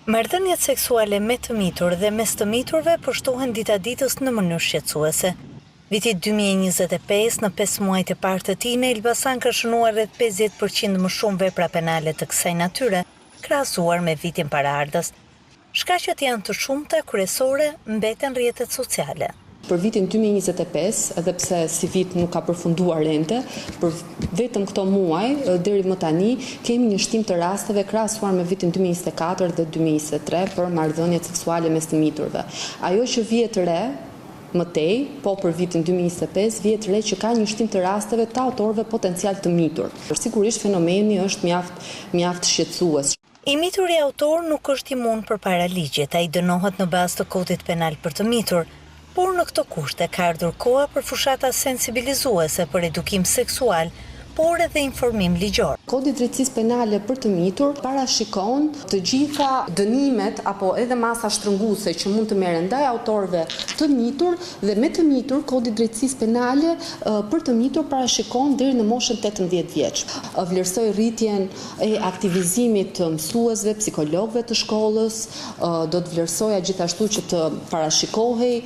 Marrëdhëniet seksuale me të mitur dhe mes të miturve përshtohen dita ditës në mënyrë shqetësuese. Viti 2025, në 5 muajt e parë të tij, në Elbasan ka shënuar rreth 50% më shumë vepra penale të kësaj natyre, krahasuar me vitin paraardhës. Shkaqet janë të shumta, kryesore mbeten rrjetet sociale. Për vitin 2025, edhe pse si vit nuk ka përfunduar ende, për vetëm këto muaj, deri më tani, kemi një shtim të rasteve krahasuar me vitin 2024 dhe 2023 për marrëdhëniet seksuale mes të miturve. Ajo që vjet re, më tej, po për vitin 2025, vjet re që ka një shtim të rasteve të autorëve potencial të mitur. Sigurisht fenomeni është mjaft shqetësues. I mituri autor nuk është imun përpara ligjit, ai dënohet në bazë të kodit penal për të mitur. Por në këto kushte ka ardhur koha për fushata sensibilizuese për edukim seksual, por edhe informim ligjor. Kodi i drejtësisë penale për të mitur parashikon të gjitha dënimet apo edhe masa shtrënguese që mund të merren ndaj autorëve të mitur dhe me të mitur kodi i drejtësisë penale për të mitur parashikon deri në moshën 18 vjeç. Vlerësoj rritjen e aktivizimit të mësuesve, psikologëve të shkollës, do të vlerësoja gjithashtu që të parashikohej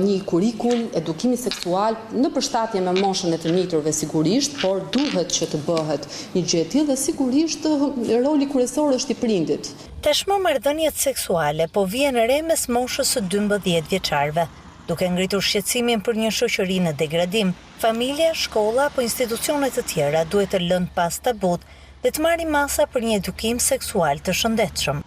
një kurrikull edukimi seksual në përshtatje me moshën e të miturve sigurisht, por duhet që të bëhet një gjë e tillë dhe sigurisht roli kryesor është i prindit. Tashmë marrëdhëniet seksuale po vjen re mes moshës së 12 vjeçarëve, duke ngritur shqetësimin për një shoqëri në degradim. Familja, shkolla apo institucionet të tjera duhet të lënë pas tabut dhe të marrin masa për një edukim seksual të shëndetshëm.